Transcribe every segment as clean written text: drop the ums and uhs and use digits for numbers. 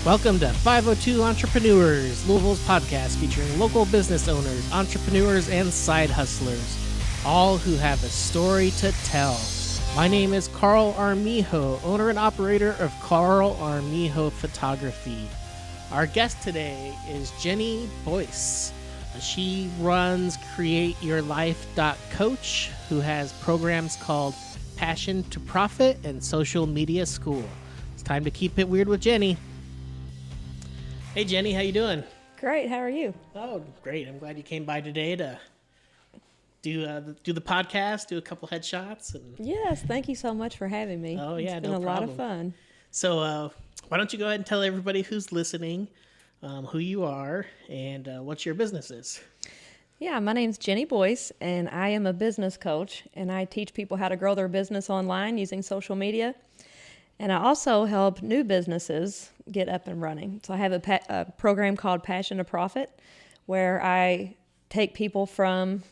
Welcome to 502 Entrepreneurs, Louisville's podcast featuring local business owners, entrepreneurs, and side hustlers, all who have a story to tell. My name is Carl Armijo, owner and operator of Carl Armijo Photography. Our guest today is Jenny Boice. She runs CreateYourLife.coach, who has programs called Passion to Profit and Social Media School. It's time to keep it weird with Jenny. Hey Jenny, how you doing? Great, how are you? Oh, great. I'm glad you came by today to do the podcast, do a couple headshots. Yes, thank you so much for having me. Oh yeah, it's been no a problem. lot of fun. So why don't you go ahead and tell everybody who's listening who you are and what your business is. Yeah, my name's Jenny Boice, and I am a business coach, and I teach people how to grow their business online using social media. And I also help new businesses get up and running. So I have a program called Passion to Profit, where I take people from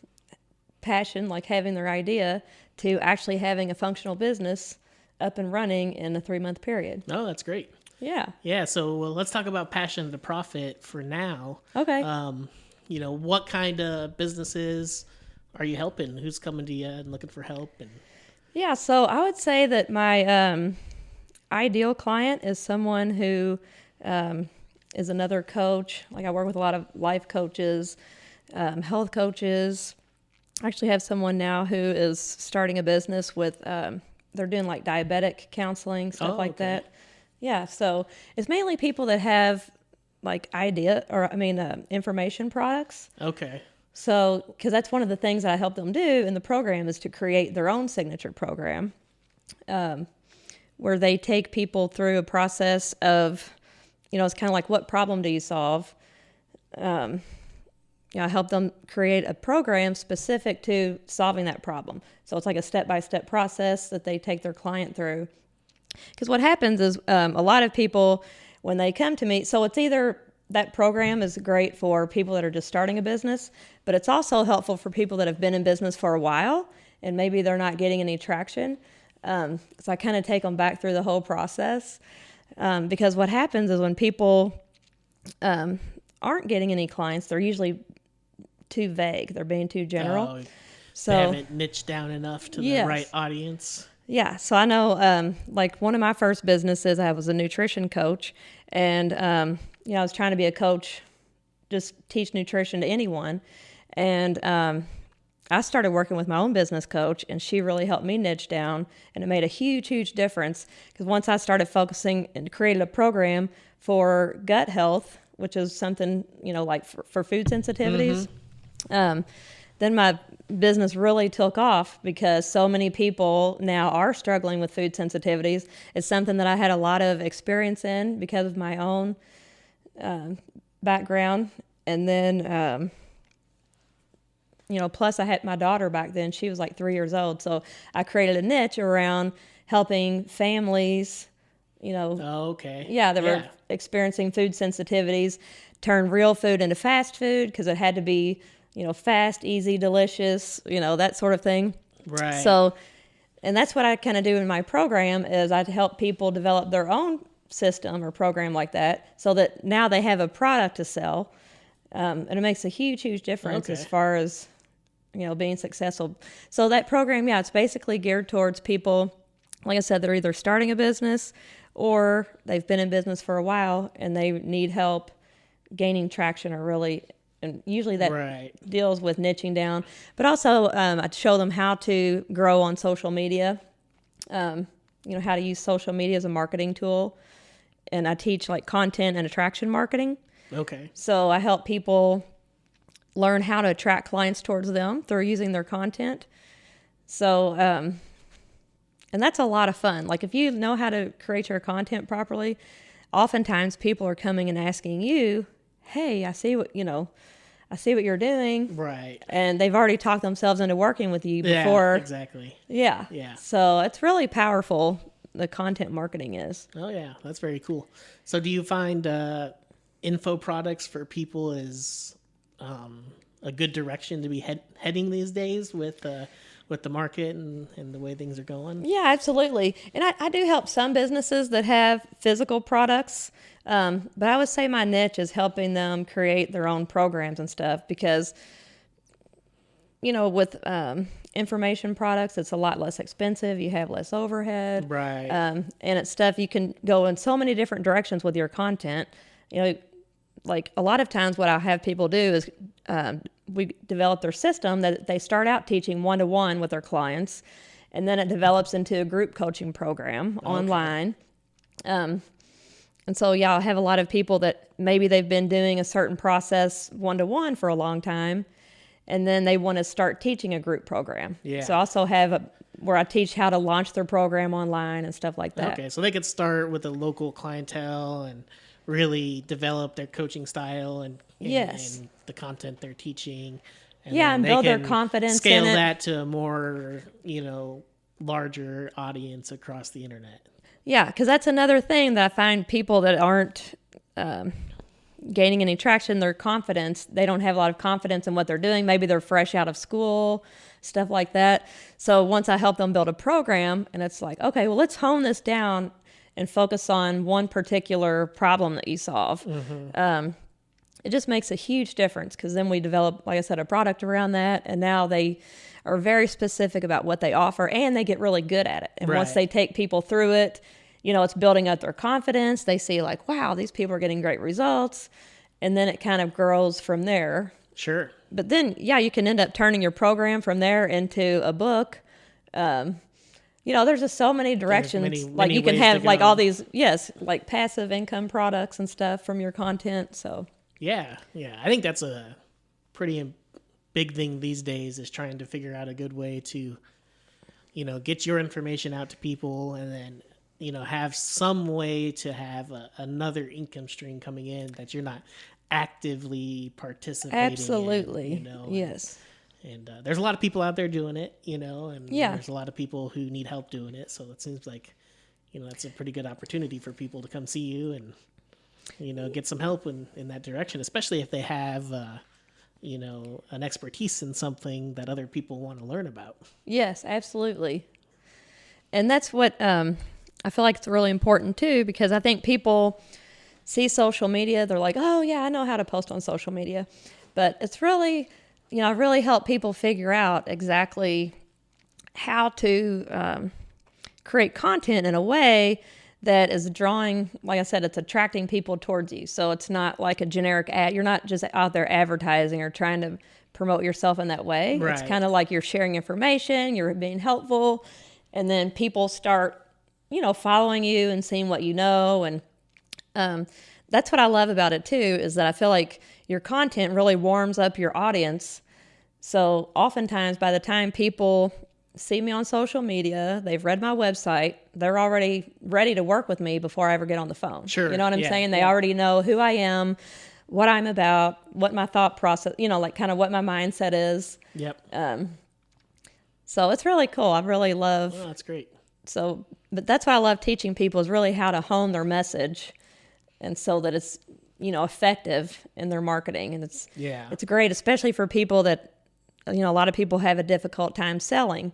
passion, like having their idea, to actually having a functional business up and running in a 3-month period. Oh, that's great. Yeah. Yeah, so let's talk about Passion to Profit for now. Okay. What kind of businesses are you helping? Who's coming to you and looking for help? Yeah, so I would say that my ideal client is someone who is another coach. Like I work with a lot of life coaches, health coaches. I actually have someone now who is starting a business with, they're doing like diabetic counseling, stuff like that. Yeah, so it's mainly people that have like information products. Okay. So, because that's one of the things that I help them do in the program is to create their own signature program. Where they take people through a process of, it's kind of like, what problem do you solve? I help them create a program specific to solving that problem. So it's like a step-by-step process that they take their client through. Because what happens is a lot of people, when they come to me, so it's either that program is great for people that are just starting a business, but it's also helpful for people that have been in business for a while and maybe they're not getting any traction. So I kind of take them back through the whole process because what happens is when people aren't getting any clients, they're usually too vague. They're being too general. So they haven't niched down enough to the right audience. Yeah. So I know like one of my first businesses, I was a nutrition coach and, I was trying to be a coach, just teach nutrition to anyone. And I started working with my own business coach, and she really helped me niche down, and it made a huge, huge difference. Because once I started focusing and created a program for gut health, which is something, like for food sensitivities, then my business really took off because so many people now are struggling with food sensitivities. It's something that I had a lot of experience in because of my own background. And then... plus I had my daughter back then, she was like 3 years old. So I created a niche around helping families, that were experiencing food sensitivities, turn real food into fast food because it had to be, fast, easy, delicious, that sort of thing. Right. So, and that's what I kind of do in my program is I help people develop their own system or program like that so that now they have a product to sell. And it makes a huge, huge difference as far as, being successful. So that program, it's basically geared towards people, like I said, they're either starting a business or they've been in business for a while and they need help gaining traction and usually that deals with niching down. But also I show them how to grow on social media, how to use social media as a marketing tool. And I teach like content and attraction marketing. Okay. So I help people learn how to attract clients towards them through using their content. So, and that's a lot of fun. Like if you know how to create your content properly, oftentimes people are coming and asking you, hey, I see what you're doing. Right. And they've already talked themselves into working with you before. Yeah, exactly. Yeah. Yeah. So it's really powerful, the content marketing is. Oh yeah, that's very cool. So do you find info products for people is a good direction to be heading these days with with the market and the way things are going? Yeah, absolutely. And I do help some businesses that have physical products. But I would say my niche is helping them create their own programs and stuff because, with information products, it's a lot less expensive. You have less overhead. Right. And it's stuff you can go in so many different directions with your content. Like a lot of times what I have people do is we develop their system that they start out teaching one-to-one with their clients, and then it develops into a group coaching program online. And so, I have a lot of people that maybe they've been doing a certain process one-to-one for a long time, and then they want to start teaching a group program. Yeah. So I also have where I teach how to launch their program online and stuff like that. Okay, so they could start with a local clientele and really develop their coaching style and the content they're teaching. And build their confidence scale in it. that to a more, larger audience across the internet. Yeah, because that's another thing that I find people that aren't gaining any traction, their confidence, they don't have a lot of confidence in what they're doing. Maybe they're fresh out of school, stuff like that. So once I help them build a program, and it's like, okay, well, let's hone this down and focus on one particular problem that you solve. Mm-hmm. It just makes a huge difference because then we develop, like I said, a product around that, and now they are very specific about what they offer, and they get really good at it. And once they take people through it, it's building up their confidence. They see like, wow, these people are getting great results, and then it kind of grows from there. Sure. But then, you can end up turning your program from there into a book. There's just so many directions. Many you can ways have to like go. all these, like passive income products and stuff from your content. So yeah. I think that's a pretty big thing these days is trying to figure out a good way to, get your information out to people and then, have some way to have another income stream coming in that you're not actively participating absolutely. in, Yes. And there's a lot of people out there doing it, and Yeah. there's a lot of people who need help doing it. So it seems like, that's a pretty good opportunity for people to come see you and, get some help in that direction, especially if they have, an expertise in something that other people want to learn about. Yes, absolutely. And that's what I feel like it's really important too, because I think people see social media, they're like, oh yeah, I know how to post on social media. But it's really, really help people figure out exactly how to create content in a way that is drawing, like I said, it's attracting people towards you. So it's not like a generic ad. You're not just out there advertising or trying to promote yourself in that way. Right. It's kind of like you're sharing information, you're being helpful, and then people start, following you and seeing what you know. And that's what I love about it too, is that I feel like your content really warms up your audience. So oftentimes by the time people see me on social media, they've read my website, they're already ready to work with me before I ever get on the phone. Sure. You know what I'm saying? They already know who I am, what I'm about, what my thought process, like kind of what my mindset is. Yep. So it's really cool. I really love. Oh, that's great. So, but that's why I love teaching people is really how to hone their message, and so that it's effective in their marketing, and it's great, especially for people that a lot of people have a difficult time selling.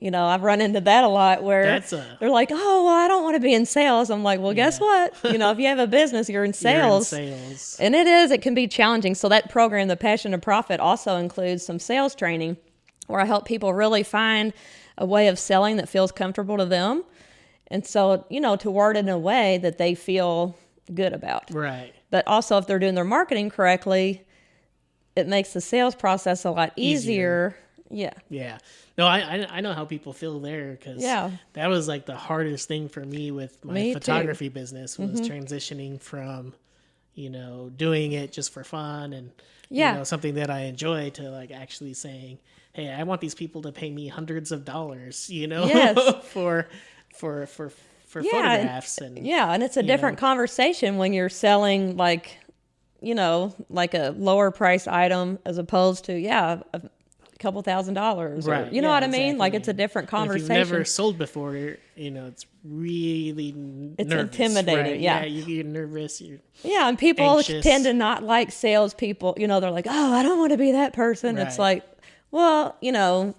I've run into that a lot where they're like, oh, well, I don't want to be in sales. I'm like, well, guess what? If you have a business, you're in sales. You're in sales. And it can be challenging. So that program, The Passion to Profit, also includes some sales training where I help people really find a way of selling that feels comfortable to them. And so, to word it in a way that they feel good about. Right. But also if they're doing their marketing correctly, it makes the sales process a lot easier. Yeah. Yeah. No, I know how people feel there because that was like the hardest thing for me with my photography business was transitioning from, doing it just for fun and, something that I enjoy to like actually saying, hey, I want these people to pay me hundreds of dollars, for photographs. And it's a different conversation when you're selling like a lower price item as opposed to, a couple $1,000s. Right. Or, you know what I mean? Exactly. Like it's a different conversation. If you've never sold before, it's really it's nervous, intimidating. Right? Yeah. You get nervous. And people anxious. tend to not like salespeople. They're like, oh, I don't want to be that person. Right. It's like, Well,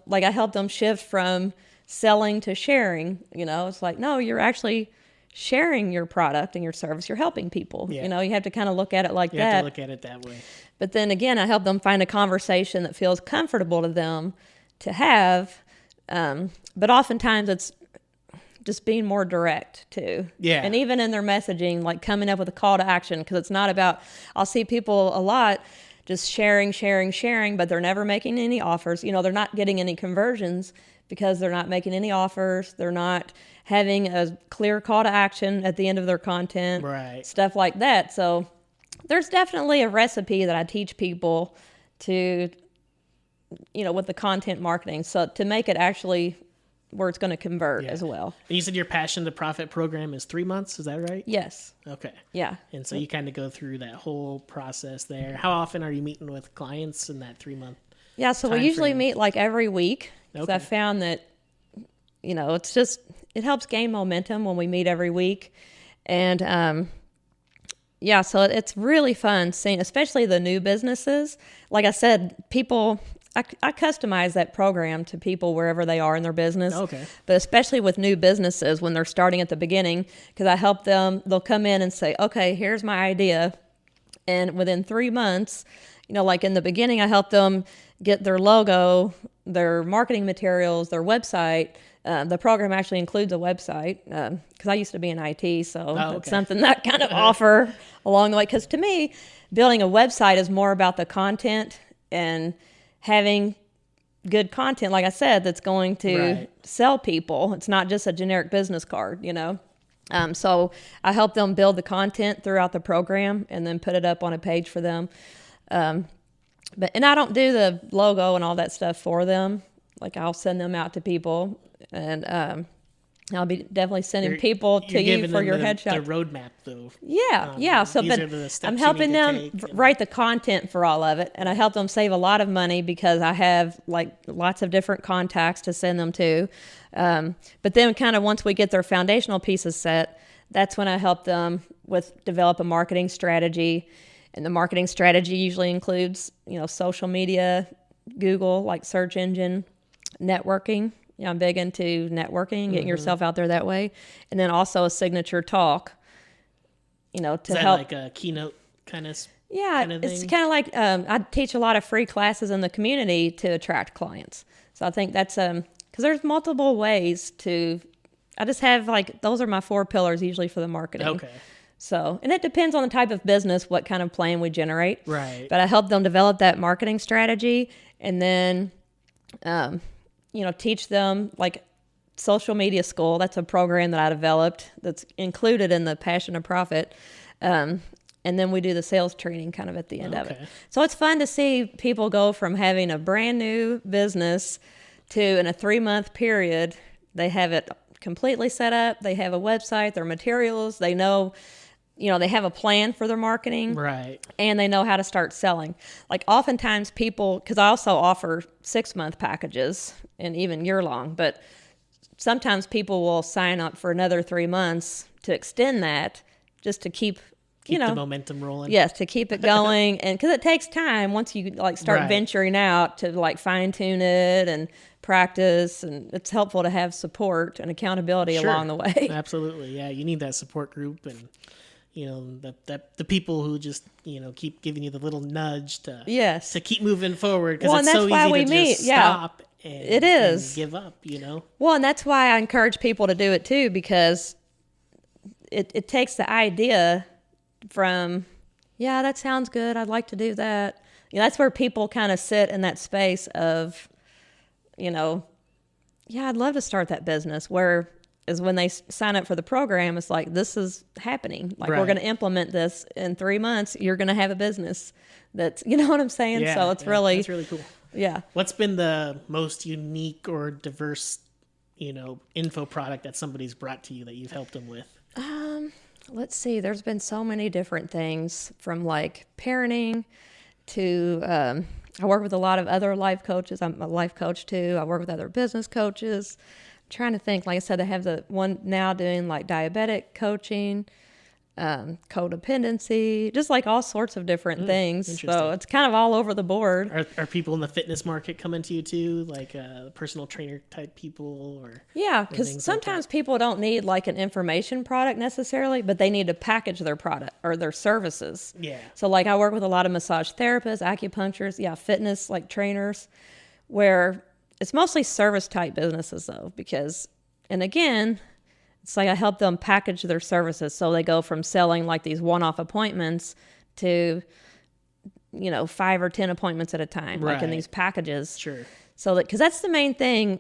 like I help them shift from selling to sharing. It's like, no, you're actually sharing your product and your service. You're helping people. Yeah. You have to kind of look at it like You that. have to look at it that way. But then again, I help them find a conversation that feels comfortable to them to have. But oftentimes it's just being more direct too. Yeah. And even in their messaging, like coming up with a call to action, because it's not about, I'll see people a lot just sharing, but they're never making any offers. They're not getting any conversions because they're not making any offers. They're not having a clear call to action at the end of their content. Right. Stuff like that. So there's definitely a recipe that I teach people to, with the content marketing. So to make it actually where it's going to convert as well. And you said your Passion to Profit program is 3 months. Is that right? Yes. Okay. Yeah. And so you kind of go through that whole process there. How often are you meeting with clients in that 3 month? Yeah. So we usually meet like every week. Because I found that, it's just, it helps gain momentum when we meet every week. And, so it's really fun seeing, especially the new businesses. Like I said, I customize that program to people wherever they are in their business. Okay. But especially with new businesses when they're starting at the beginning, because I help them, they'll come in and say, okay, here's my idea. And within 3 months, like in the beginning, I help them get their logo, their marketing materials, their website. The program actually includes a website because I used to be in IT, so that's something that kind of offer along the way. Because to me, building a website is more about the content and having good content, like I said, that's going to sell people. It's not just a generic business card, So I help them build the content throughout the program and then put it up on a page for them. And I don't do the logo and all that stuff for them. Like I'll send them out to people, and I'll be definitely sending people to you for your headshot. The roadmap, though. Yeah. So, but I'm helping them write the content for all of it, and I help them save a lot of money because I have like lots of different contacts to send them to. But then, kind of once we get their foundational pieces set, that's when I help them develop a marketing strategy, and the marketing strategy usually includes social media, Google, like search engine, networking. I'm big into networking, getting yourself out there that way. And then also a signature talk, to Is that help. like a keynote kind of it's kind of like I teach a lot of free classes in the community to attract clients. So I think that's because there's multiple ways I just have those are my 4 pillars usually for the marketing. Okay. So, and it depends on the type of business, what kind of plan we generate. Right. But I help them develop that marketing strategy and then, teach them social media school. That's a program that I developed that's included in the Passion to Profit. And then we do the sales training kind of at the end of it. So it's fun to see people go from having a brand new business to in a 3-month period, they have it completely set up. They have a website, their materials, they know, they have a plan for their marketing. Right. And they know how to start selling. Like oftentimes people, because I also offer 6-month packages and even year-long, but sometimes people will sign up for another 3 months to extend that just to keep the momentum rolling. Yes, to keep it going. And because it takes time once you start venturing out to fine tune it and practice, and it's helpful to have support and accountability along the way. Absolutely. Yeah. You need that support group and the people who just keep giving you the little nudge to keep moving forward, because it's so easy to just stop and give up. Well, and that's why I encourage people to do it too, because it takes the idea from that sounds good, I'd like to do that. That's where people kind of sit in that space of I'd love to start that business, where is when they sign up for the program, it's like, this is happening. We're going to implement this in 3 months. You're going to have a business that's, what I'm saying? Yeah, so it's that's really cool. Yeah. What's been the most unique or diverse, info product that somebody's brought to you that you've helped them with? Let's see. There's been so many different things, from parenting to, I work with a lot of other life coaches. I'm a life coach too. I work with other business coaches. Trying to think, like I said, I have the one now doing diabetic coaching. codependency, just like all sorts of different things. Interesting. So it's kind of all over the board. Are people in the fitness market coming to you too, like personal trainer type people, or Yeah, or because things like sometimes people don't need like an information product necessarily, but they need to package their product or their services. Yeah. So like I work with a lot of massage therapists, acupuncturists, fitness like trainers, where it's mostly service type businesses though, because, and again, it's like I help them package their services. So they go from selling like these one-off appointments to, 5 or 10 appointments at a time, like in Right. these packages. Sure. So that, because that's the main thing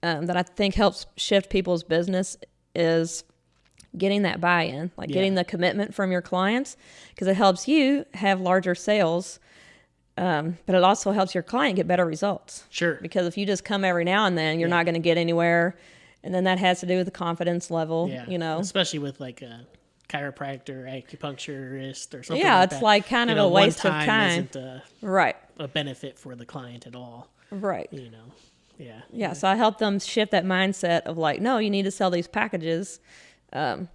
that I think helps shift people's business is getting that buy-in, like getting the commitment from your clients, because it helps you have larger sales, but it also helps your client get better results. Sure. Because if you just come every now and then, you're not going to get anywhere. And then that has to do with the confidence level, Yeah. Especially with like a chiropractor, acupuncturist, or something. Yeah, like it's that. like kind of a waste of one time. Isn't Right. a benefit for the client at all. Right. Yeah. Yeah. So I help them shift that mindset of like, no, you need to sell these packages. But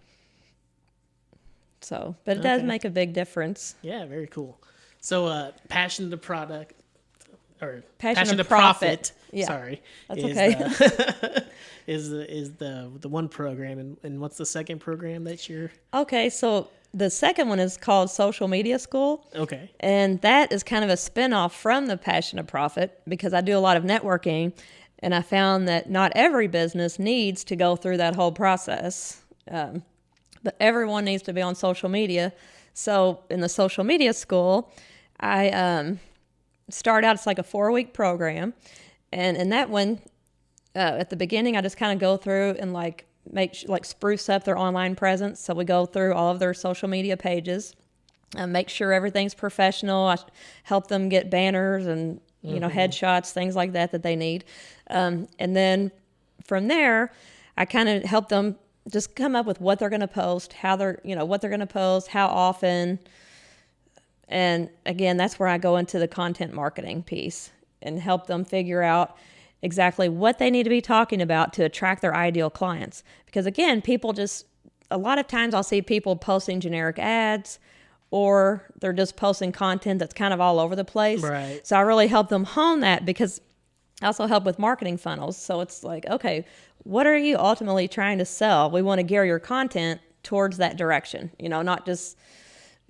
it does make a big difference. Yeah, very cool. So, passion to product, or Passion to profit. profit. Yeah, Sorry, that's is okay. is the one program, and what's the second program that you're? Okay, so the second one is called Social Media School. Okay. And that is kind of a spinoff from the Passion to Profit, because I do a lot of networking, and I found that not every business needs to go through that whole process. But everyone needs to be on social media. So in the Social Media School, I start out, it's like a 4-week program. And in that one, at the beginning, I just kind of go through and like spruce up their online presence. So we go through all of their social media pages, make sure everything's professional. I help them get banners and, headshots, things like that they need. And then from there, I kind of help them just come up with what they're going to post, how they're, what they're going to post, how often. And again, that's where I go into the content marketing piece and help them figure out exactly what they need to be talking about to attract their ideal clients. Because again, a lot of times I'll see people posting generic ads, or they're just posting content that's kind of all over the place. Right. So I really help them hone that, because I also help with marketing funnels. So it's like, okay, what are you ultimately trying to sell? We want to gear your content towards that direction, not just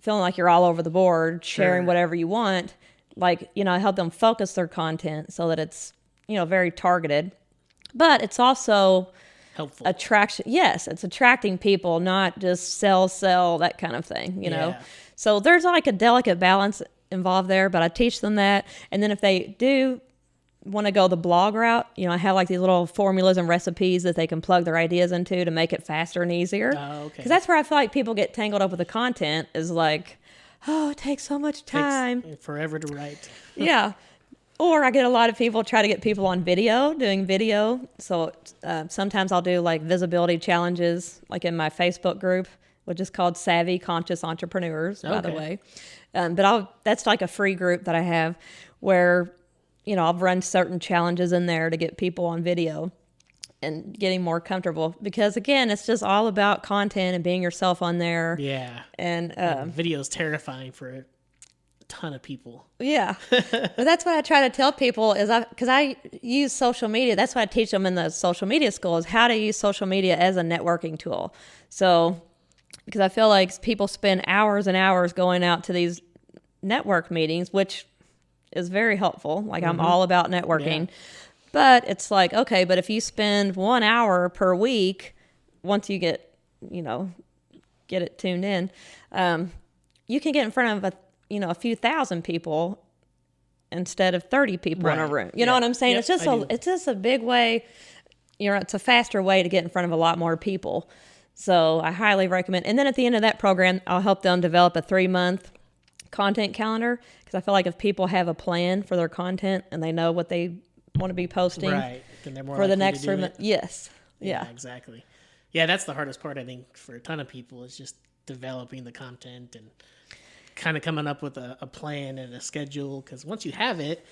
feeling like you're all over the board, sharing whatever you want. Like, I help them focus their content so that it's, very targeted. But it's also helpful attraction. Yes, it's attracting people, not just sell, that kind of thing, know. So there's like a delicate balance involved there, but I teach them that. And then if they do want to go the blog route, I have like these little formulas and recipes that they can plug their ideas into to make it faster and easier. Oh, okay. Because that's where I feel like people get tangled up with the content, is like, oh, it takes so much time. Takes forever to write. Yeah. Or I get a lot of people try to get people on doing video. So sometimes I'll do like visibility challenges, like in my Facebook group, which is called Savvy Conscious Entrepreneurs, by the way. But that's like a free group that I have where, I'll run certain challenges in there to get people on video and getting more comfortable. Because again, it's just all about content and being yourself on there. Yeah. And video is terrifying for a ton of people. Yeah. But that's what I try to tell people is because I use social media. That's what I teach them in the Social Media School, is how to use social media as a networking tool. So, because I feel like people spend hours and hours going out to these network meetings, which is very helpful. Like I'm all about networking. Yeah. But it's like, okay, but if you spend 1 hour per week, once you get it tuned in, you can get in front of a few thousand people instead of 30 people in a room. You know what I'm saying? Yep, it's just a big way, it's a faster way to get in front of a lot more people. So I highly recommend. And then at the end of that program, I'll help them develop a 3-month content calendar, because I feel like if people have a plan for their content and they know what they want to be posting then they're more for the next 3 months. Yes. Yeah, exactly. Yeah, that's the hardest part, I think, for a ton of people, is just developing the content and kind of coming up with a plan and a schedule. Because once you have it,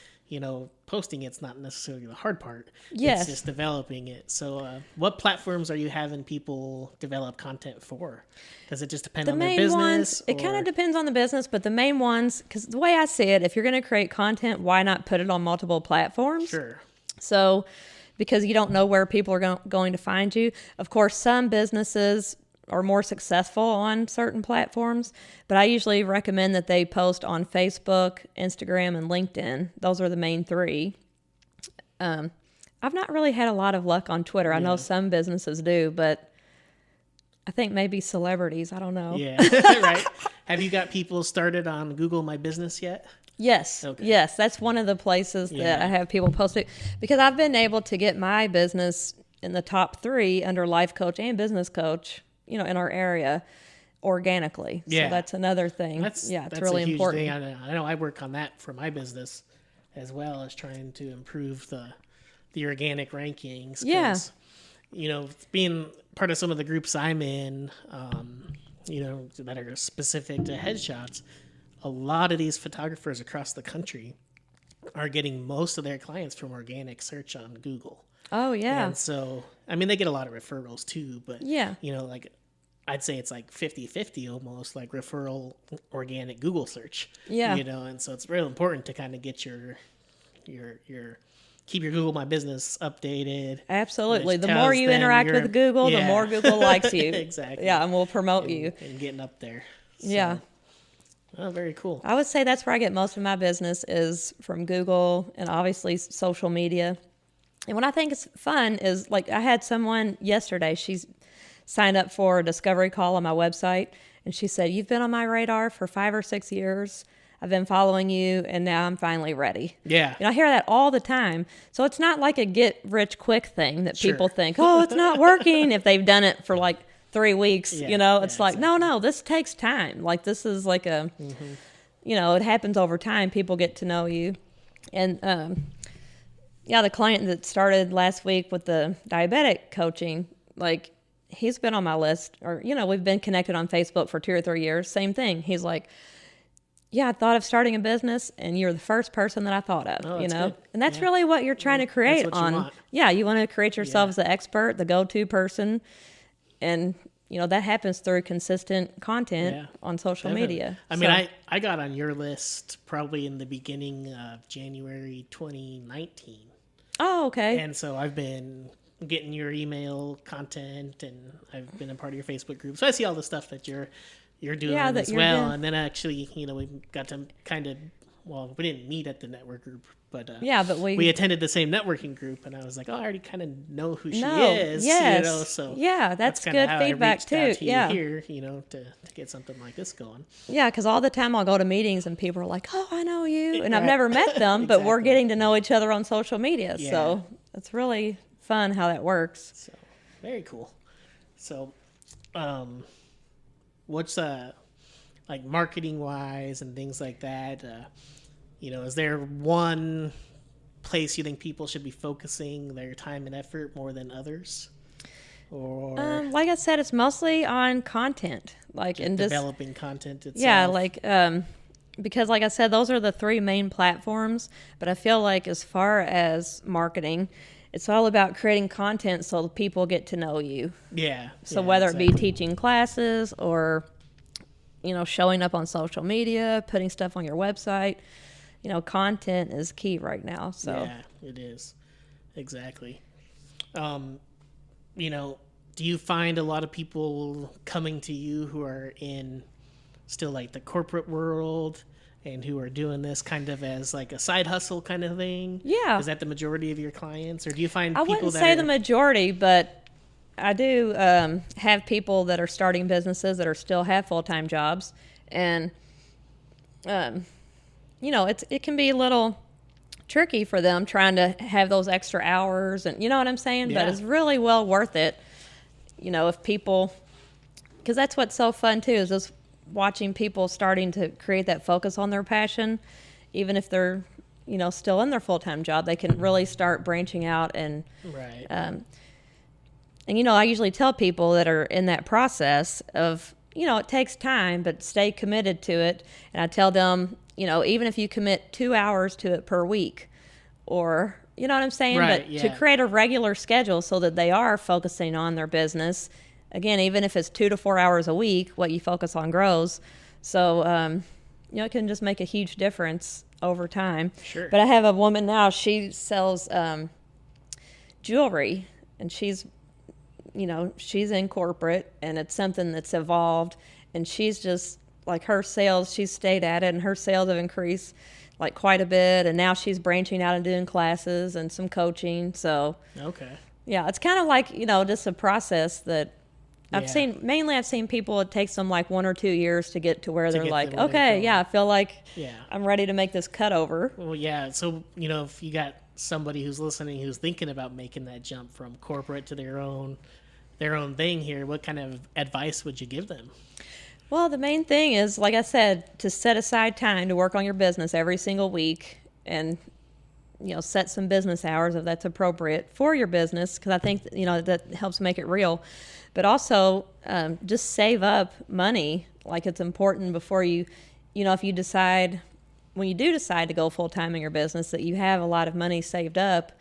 posting it's not necessarily the hard part. Yes. It's just developing it. So what platforms are you having people develop content for? Does it just depend on their business? Ones, it kind of depends on the business, but the main ones, because the way I see it, if you're going to create content, why not put it on multiple platforms? Sure. So, because you don't know where people are going to find you. Of course, some businesses are more successful on certain platforms, but I usually recommend that they post on Facebook, Instagram, and LinkedIn. Those are the main three. I've not really had a lot of luck on Twitter. I know some businesses do, but I think maybe celebrities. I don't know. Yeah, right. Have you got people started on Google My Business yet? Yes. Okay. Yes. That's one of the places that I have people post it, because I've been able to get my business in the top 3 under life coach and business coach, in our area organically. Yeah. So that's another thing. That's really important. Thing. I know I work on that for my business as well, as trying to improve the organic rankings. Yeah. Being part of some of the groups I'm in, that are specific to headshots, a lot of these photographers across the country are getting most of their clients from organic search on Google. Oh, yeah. And so, they get a lot of referrals too, but, yeah, I'd say it's like 50-50 almost, like referral, organic Google search. Yeah. And so it's really important to kind of get your keep your Google My Business updated. Absolutely. The more you interact with Google, the more Google likes you. Exactly. Yeah, and will promote you. And getting up there. So, yeah. Oh, very cool. I would say that's where I get most of my business, is from Google and obviously social media. And what I think is fun is, like, I had someone yesterday, she's signed up for a discovery call on my website, and she said, "You've been on my radar for 5 or 6 years. I've been following you, and now I'm finally ready." Yeah. I hear that all the time. So it's not like a get-rich-quick thing that people think, oh, it's not working if they've done it for like 3 weeks. It's like, exactly. No, this takes time. Like, this is like a, it happens over time. People get to know you. And, the client that started last week with the diabetic coaching, like, he's been on my list, or, we've been connected on Facebook for 2 or 3 years. Same thing. He's like, "Yeah, I thought of starting a business, and you're the first person that I thought of." Good. And that's really what you're trying to create on. Yeah, you want to create yourself as the expert, the go-to person, and that happens through consistent content on social media. I got on your list probably in the beginning of January 2019. Oh, okay. And so I've been getting your email content, and I've been a part of your Facebook group, so I see all the stuff that you're doing as well. And then actually, we got to kind of, we didn't meet at the network group, but we attended the same networking group, and I was like, I already kind of know who she is. Yes. So that's good feedback too. Here, to get something like this going. Yeah, because all the time I'll go to meetings and people are like, "Oh, I know you," and I've never met them, but we're getting to know each other on social media. Yeah. So it's really fun how that works. So very cool. So, what's like marketing wise and things like that? Is there one place you think people should be focusing their time and effort more than others? Or like I said, it's mostly on content, like in developing content itself. Yeah, like because like I said, those are the 3 main platforms. But I feel like as far as marketing, it's all about creating content so people get to know you. Yeah. So whether it be teaching classes or, showing up on social media, putting stuff on your website, content is key right now. So yeah, it is. Exactly. Do you find a lot of people coming to you who are in still like the corporate world and who are doing this kind of as like a side hustle kind of thing? Yeah. Is that the majority of your clients, or do you find I wouldn't say the majority, but I do have people that are starting businesses that are still have full-time jobs, and it can be a little tricky for them trying to have those extra hours, and you know what I'm saying? Yeah. But it's really well worth it, if people, because that's what's so fun too, is just watching people starting to create that focus on their passion. Even if they're, still in their full-time job, they can really start branching out and, right. And, I usually tell people that are in that process of, it takes time, but stay committed to it. And I tell them, even if you commit 2 hours to it per week, or, you know what I'm saying? Right, But yeah. to create a regular schedule so that they are focusing on their business. Again, even if it's 2 to 4 hours a week, what you focus on grows. So, it can just make a huge difference over time. Sure. But I have a woman now, she sells jewelry, and she's in corporate, and it's something that's evolved, and she's just like, her sales, she's stayed at it, and her sales have increased like quite a bit, and now she's branching out and doing classes and some coaching. So Okay. yeah, it's kind of like, just a process that I've seen people, it takes them like 1 or 2 years to get to where they're like, okay, yeah, I feel like I'm ready to make this cut over. Well, yeah. So, if you got somebody who's listening who's thinking about making that jump from corporate to their own thing here, what kind of advice would you give them? Well, the main thing is, like I said, to set aside time to work on your business every single week, and set some business hours if that's appropriate for your business, because I think that helps make it real. But also, just save up money. Like, it's important before if you decide, when you do decide to go full time in your business, that you have a lot of money saved up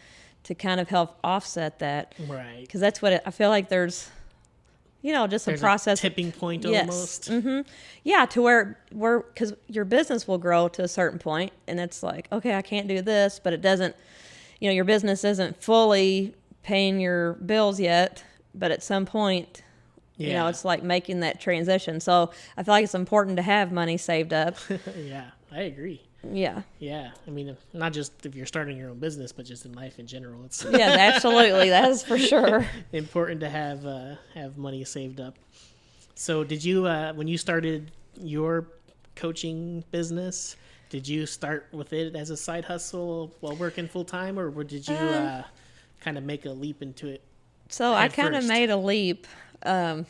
to kind of help offset that. Right. Because that's what I feel like there's just There's a process. A tipping point Yes. almost. Mm-hmm. Yeah, to where because your business will grow to a certain point, and it's like, okay, I can't do this, but it doesn't, your business isn't fully paying your bills yet, but at some point, it's like making that transition. So I feel like it's important to have money saved up. Yeah, I agree. Yeah. Yeah, I mean, not just if you're starting your own business, but just in life in general. It's Yeah, absolutely. That is for sure. important to have money saved up. So did you, when you started your coaching business, did you start with it as a side hustle while working full time, or did you kind of make a leap into it? So I kind of made a leap because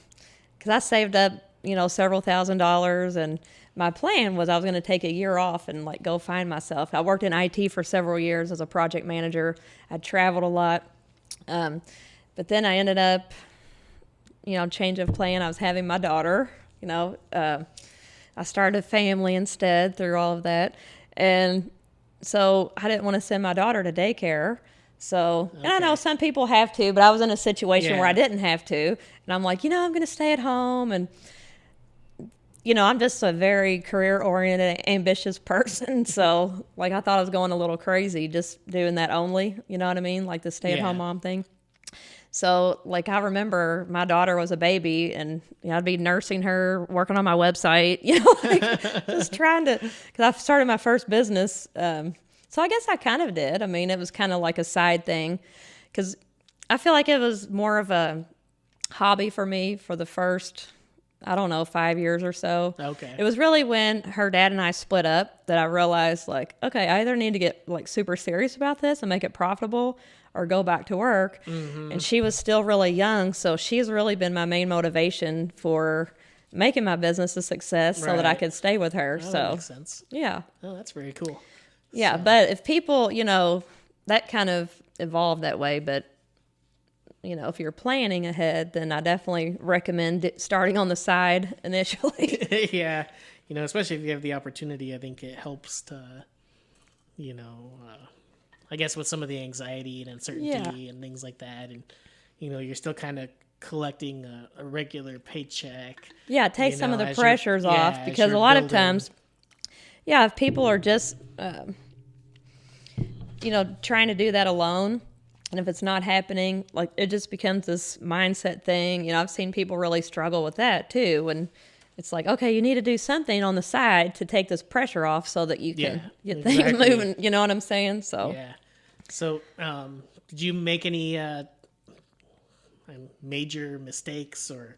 I saved up, several $1,000s, and my plan was I was going to take a year off and like go find myself. I worked in IT for several years as a project manager. I traveled a lot. But then I ended up, change of plan. I was having my daughter, I started a family instead through all of that. And so I didn't want to send my daughter to daycare. So, and I know some people have to, but I was in a situation where I didn't have to. And I'm like, I'm going to stay at home. And, I'm just a very career-oriented, ambitious person. So, like, I thought I was going a little crazy just doing that only. You know what I mean? Like the stay-at-home mom thing. So, like, I remember my daughter was a baby, and I'd be nursing her, working on my website, just trying to, because I started my first business. So I guess I kind of did. I mean, it was kind of like a side thing, because I feel like it was more of a hobby for me for the first, 5 years or so. Okay. It was really when her dad and I split up that I realized, like, okay, I either need to get like super serious about this and make it profitable, or go back to work. Mm-hmm. And she was still really young, so she's really been my main motivation for making my business a success, so that I could stay with her. Oh, so that makes sense. Yeah. Oh, that's very cool. Yeah, but if people, that kind of evolved that way, but if you're planning ahead, then I definitely recommend starting on the side initially. Yeah. Especially if you have the opportunity, I think it helps to, I guess with some of the anxiety and uncertainty and things like that. And, you're still kind of collecting a regular paycheck. Yeah, it takes some of the pressures off, because a lot of times, if people are just, trying to do that alone, and if it's not happening, like, it just becomes this mindset thing. I've seen people really struggle with that too. And it's like, okay, you need to do something on the side to take this pressure off so that you can get things moving. You know what I'm saying? So, yeah. So, did you make any major mistakes or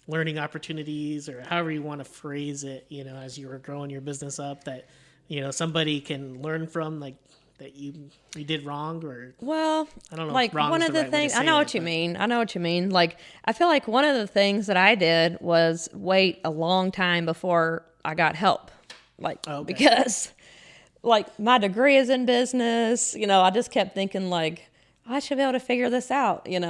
learning opportunities, or however you want to phrase it, as you were growing your business up, that, somebody can learn from, like, that you did wrong? Or, well, I don't know, like, one of the things, I know what you mean. Like, I feel like one of the things that I did was wait a long time before I got help. Like, because, like, my degree is in business, I just kept thinking, like, I should be able to figure this out, and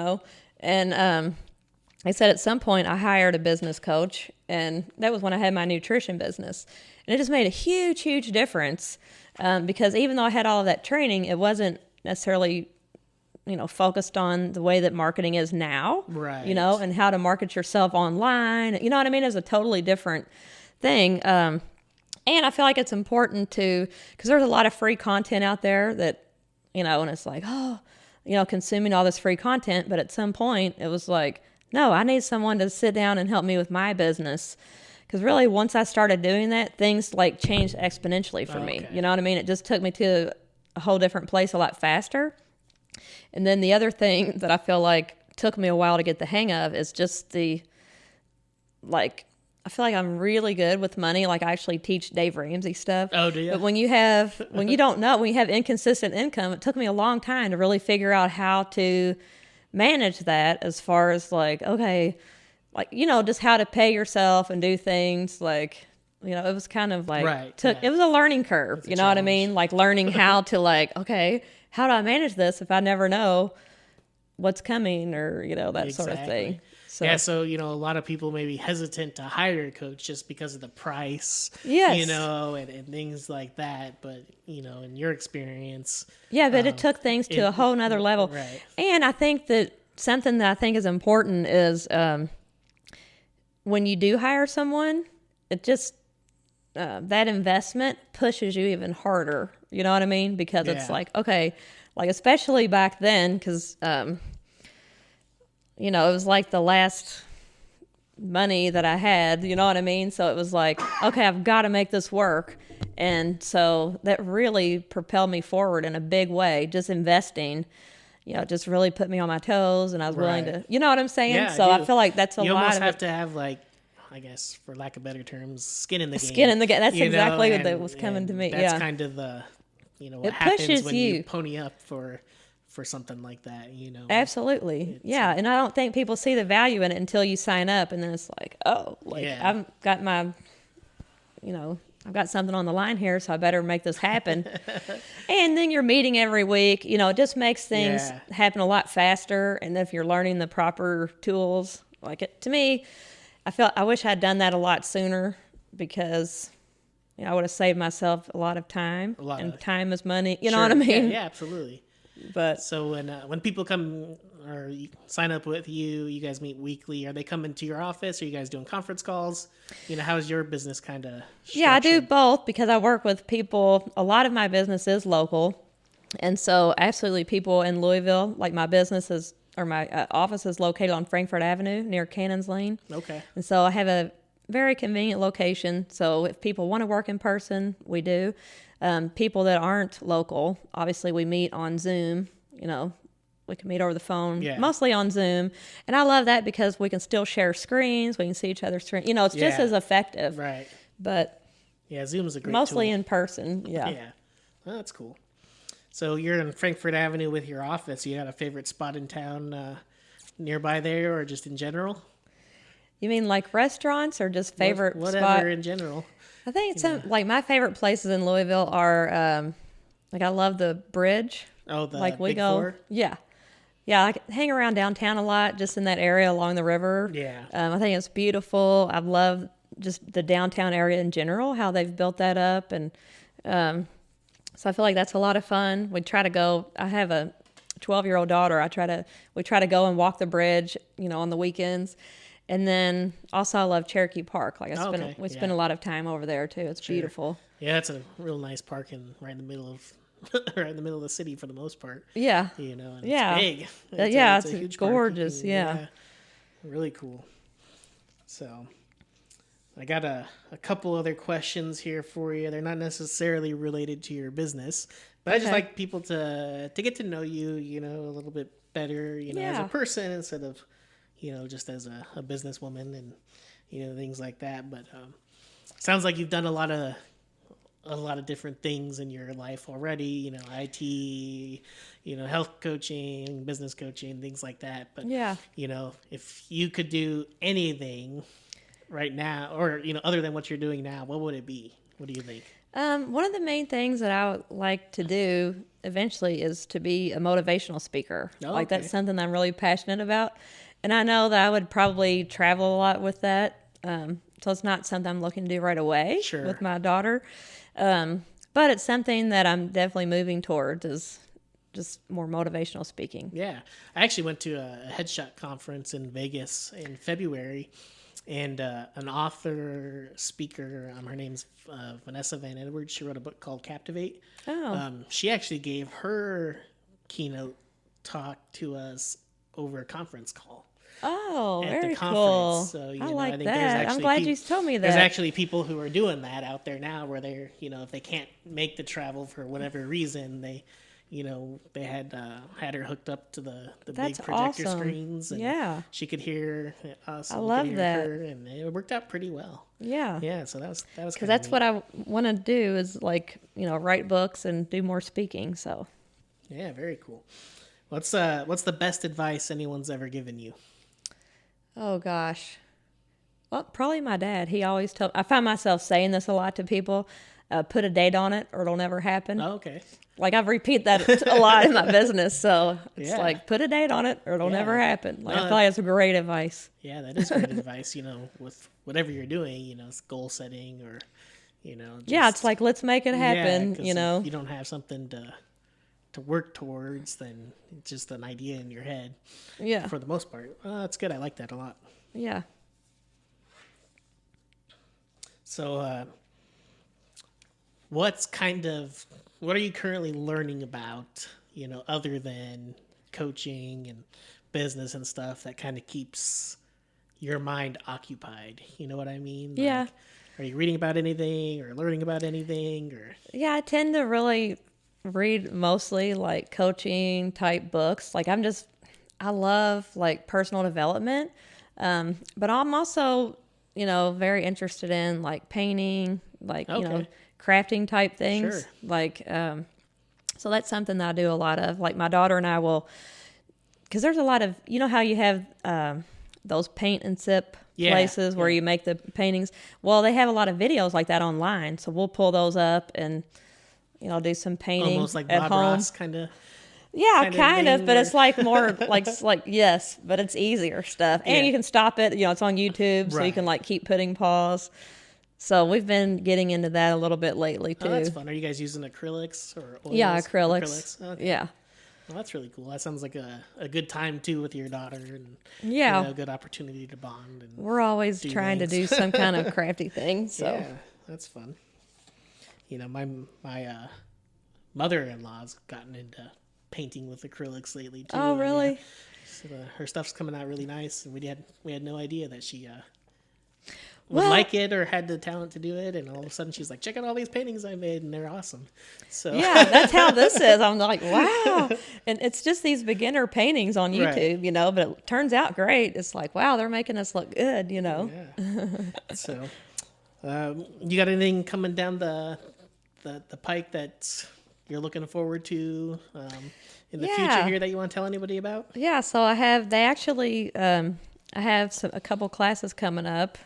I said at some point I hired a business coach, and that was when I had my nutrition business. And it just made a huge, huge difference, because even though I had all of that training, it wasn't necessarily, focused on the way that marketing is now, Right. And how to market yourself online. You know what I mean? It's a totally different thing. And I feel like it's important because there's a lot of free content out there that, and it's like, consuming all this free content. But at some point it was like, no, I need someone to sit down and help me with my business. Because really, once I started doing that, things like changed exponentially for me. You know what I mean? It just took me to a whole different place a lot faster. And then the other thing that I feel like took me a while to get the hang of is just I feel like I'm really good with money. Like I actually teach Dave Ramsey stuff. Oh, do you? But when you have inconsistent income, it took me a long time to really figure out how to manage that as far as just how to pay yourself and do things it was kind of like, it was a learning curve. You know what I mean? Like learning how to how do I manage this if I never know what's coming or, that sort of thing. So, yeah, so, a lot of people may be hesitant to hire a coach just because of the price, yes. And things like that. But, in your experience. Yeah, but it took things to a whole nother level. Right. And I think that something that I think is important is when you do hire someone, it just, that investment pushes you even harder. You know what I mean? Because it's especially back then, because, it was like the last money that I had, you know what I mean? So it was like, okay, I've got to make this work. And so that really propelled me forward in a big way, just investing, just really put me on my toes, and I was willing to, you know what I'm saying? Yeah, so I feel like that's a lot of it. You almost have to have I guess, for lack of better terms, skin in the game. Skin in the game. That's exactly what was coming to me. That's kind of the, what it happens when you pony up for something like that, Absolutely. Yeah. And I don't think people see the value in it until you sign up, and then it's like, I've got my, I've got something on the line here, so I better make this happen. And then you're meeting every week, it just makes things happen a lot faster. And if you're learning the proper tools, to me, I wish I'd done that a lot sooner, because I would have saved myself a lot of time. Time is money. You know what I mean? Yeah, absolutely. But so when people come or sign up with you, you guys meet weekly. Are they coming to your office? Are you guys doing conference calls? How's your business kind of structured? Yeah, I do both, because I work with people. A lot of my business is local. And so absolutely people in Louisville, like my office is located on Frankfort Avenue near Cannons Lane. Okay. And so I have a very convenient location. So if people want to work in person, we do. People that aren't local, obviously we meet on Zoom. We can meet over the phone, mostly on Zoom. And I love that because we can still share screens. We can see each other's screens. It's just as effective. Right. But yeah, Zoom is a great mostly tool. In person. Yeah. Yeah. Well, that's cool. So you're in Frankfort Avenue with your office. You got a favorite spot in town nearby there, or just in general? You mean like restaurants, or just favorite whatever spot? In general. I think it's my favorite places in Louisville are I love the bridge. Oh, the we Big go. Four? Yeah. Yeah, I hang around downtown a lot, just in that area along the river. Yeah. I think it's beautiful. I love just the downtown area in general, how they've built that up, and so I feel like that's a lot of fun. We try to go. I have a 12-year-old daughter. We try to go and walk the bridge, on the weekends. And then also I love Cherokee Park. We spend a lot of time over there too. It's beautiful. Yeah, it's a real nice park right in the middle of the city for the most part. Yeah. And it's big. It's a huge gorgeous. Park. Yeah. Really cool. So I got a couple other questions here for you. They're not necessarily related to your business, but I just like people to get to know you, a little bit better, as a person instead of, just as a businesswoman and, things like that. But sounds like you've done a lot of different things in your life already, IT, health coaching, business coaching, things like that. But, if you could do anything right now, or, other than what you're doing now, what would it be? What do you think? One of the main things that I would like to do eventually is to be a motivational speaker. That's something I'm really passionate about. And I know that I would probably travel a lot with that. So it's not something I'm looking to do right away with my daughter. But it's something that I'm definitely moving towards, is just more motivational speaking. Yeah. I actually went to a headshot conference in Vegas in February, and an author, speaker, her name's Vanessa Van Edwards. She wrote a book called Captivate. She actually gave her keynote talk to us over a conference call. Oh, at very the conference. cool. So, I like I think that. there's actually I'm glad you told me that. There's actually people who are doing that out there now, where they're, if they can't make the travel for whatever reason, they, they had her hooked up to the That's big projector awesome. screens, and Yeah. she could hear us. I And love we could that. hear her, and it worked out pretty well. Yeah. Yeah. So that was Because that's what I want to do is like, write books and do more speaking. So. Yeah. Very cool. What's the best advice anyone's ever given you? Oh gosh. Well, probably my dad. He always told. I find myself saying this a lot to people. Put a date on it, or it'll never happen. Oh, okay. Like I've repeated that a lot in my business. So it's Yeah. like put a date on it, or it'll never happen. Like No, I feel like that's great advice. Yeah, that is great advice. With whatever you're doing, it's goal setting, or Yeah, it's like let's make it happen. 'cause if you don't have something to work towards, then it's just an idea in your head. Yeah. For the most part, that's good. I like that a lot. Yeah. So, what are you currently learning about? Other than coaching and business and stuff, that kind of keeps your mind occupied. You know what I mean? Yeah. Like, are you reading about anything or learning about anything or? Yeah, I tend to really read mostly like coaching type books. Like I love like personal development. But I'm also, very interested in like painting, like, Okay. crafting type things. Sure. Like, so that's something that I do a lot of. Like my daughter and I will, because there's a lot of, how you have those paint and sip places where you make the paintings. Well, they have a lot of videos like that online. So we'll pull those up and, do some painting Almost like at Bob home. Ross kind of. Yeah, kind of, thing, but or- it's like more like yes, but it's easier stuff. And Yeah. you can stop it, it's on YouTube, so you Right. can like keep putting pause. So we've been getting into that a little bit lately too. Oh, that's fun. Are you guys using acrylics or oils? Yeah, acrylics. Okay. Yeah. Well, that's really cool. That sounds like a good time too with your daughter, and Yeah. a good opportunity to bond. And We're always do trying things. to do some kind of crafty thing. So yeah, that's fun. My mother-in-law's gotten into painting with acrylics lately too. Oh, and, really? so her stuff's coming out really nice, and we had no idea that she would Well- like it or had the talent to do it, and all of a sudden she's like, check out all these paintings I made, and they're awesome. So yeah, that's how this is. I'm like, wow. And it's just these beginner paintings on Right. YouTube, but it turns out great. It's like, wow, they're making us look good, Yeah. So, you got anything coming down the pike that you're looking forward to in the future Yeah. here that you want to tell anybody about? Yeah, so I have a couple classes coming up.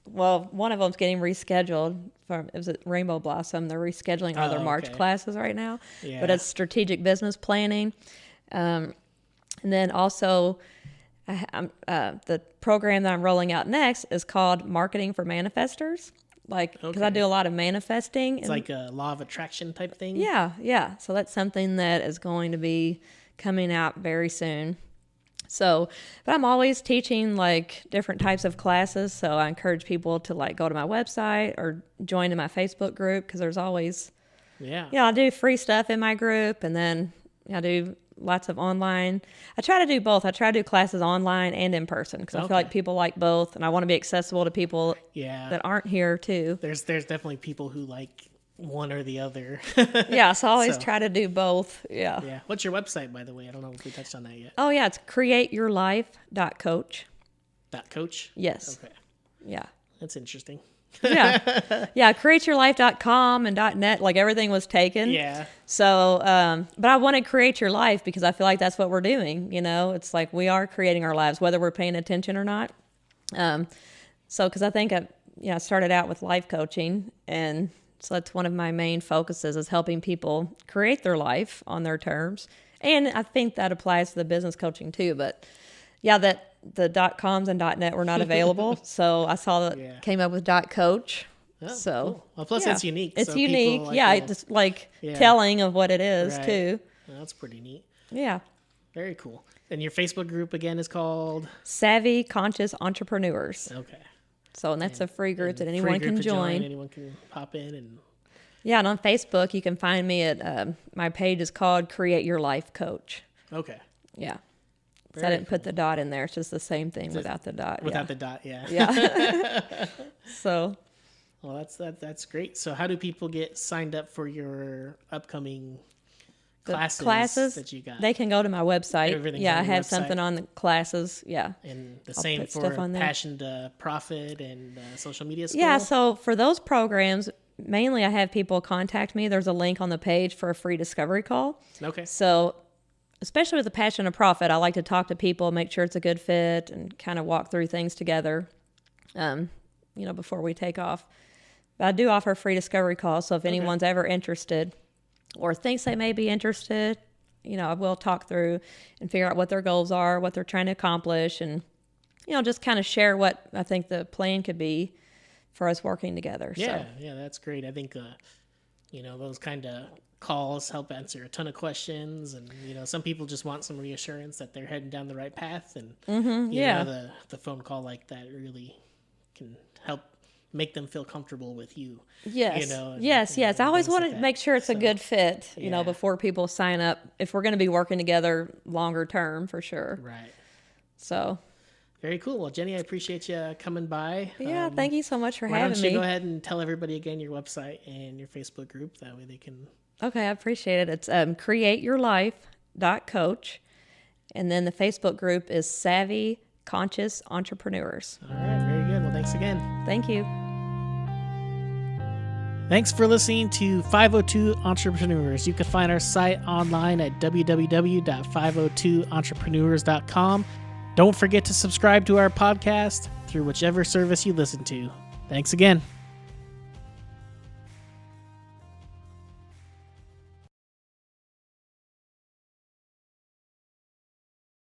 Well, one of them's getting rescheduled it was at Rainbow Blossom. They're rescheduling all their Oh, March okay. classes right now. Yeah. But it's strategic business planning. And then also the program that I'm rolling out next is called Marketing for Manifestors. Like, because I Okay. do a lot of manifesting. It's like a law of attraction type thing. Yeah. So that's something that is going to be coming out very soon. So, but I'm always teaching like different types of classes. So I encourage people to like go to my website or join in my Facebook group because there's always, Yeah. I do free stuff in my group, and then I do lots of online. I try to do both. I try to do classes online and in person because I Okay. feel like people like both, and I want to be accessible to people Yeah. that aren't here too. There's definitely people who like one or the other. Yeah, so I always So- try to do both. Yeah. Yeah. What's your website, by the way? I don't know if we touched on that yet. Oh yeah, it's createyourlife.coach. .coach? Yes. Okay. Yeah. That's interesting. Yeah. createyourlife.com and .net, like everything was taken. Yeah. So, but I want to create your life because I feel like that's what we're doing. It's like we are creating our lives, whether we're paying attention or not. So, because I think I started out with life coaching, and so that's one of my main focuses is helping people create their life on their terms. And I think that applies to the business coaching too. But yeah, that the .coms and .net were not available, so I saw that Yeah. came up with .coach. Oh, So cool. Well, plus yeah. it's unique. It's so people, unique. like, Yeah, will- it's like Yeah. telling of what it is Right. too. Well, that's pretty neat. Yeah. Very cool. And your Facebook group again is called Savvy Conscious Entrepreneurs. Okay. So, and that's a free group that anyone can join. Anyone can pop in and. Yeah, and on Facebook, you can find me at, my page is called Create Your Life Coach. Okay. Yeah. So I didn't put the dot in there. It's just the same thing without the dot. Without the dot, yeah. Yeah. So. Well, that's great. So how do people get signed up for your upcoming classes that you got? They can go to my website. Yeah, I have something on the classes. Yeah. And the same for Passion to Profit and Social Media School? Yeah, so for those programs, mainly I have people contact me. There's a link on the page for a free discovery call. Okay. So especially with the Passion to Profit, I like to talk to people, make sure it's a good fit, and kind of walk through things together, before we take off. But I do offer free discovery calls, so if anyone's ever interested or thinks they may be interested, I will talk through and figure out what their goals are, what they're trying to accomplish, and, just kind of share what I think the plan could be for us working together. Yeah, that's great. I think, those kind of calls help answer a ton of questions, and some people just want some reassurance that they're heading down the right path, and the phone call like that really can help make them feel comfortable with you. Yes. Yes. I always want to make sure it's a good fit, before people sign up, if we're going to be working together longer term, for sure. Right. So. Very cool. Well, Jenny, I appreciate you coming by. Yeah, thank you so much for having me. Why don't you go ahead and tell everybody again your website and your Facebook group? That way they can... Okay, I appreciate it. It's createyourlife.coach. And then the Facebook group is Savvy Conscious Entrepreneurs. All right, very good. Well, thanks again. Thank you. Thanks for listening to 502 Entrepreneurs. You can find our site online at www.502entrepreneurs.com. Don't forget to subscribe to our podcast through whichever service you listen to. Thanks again.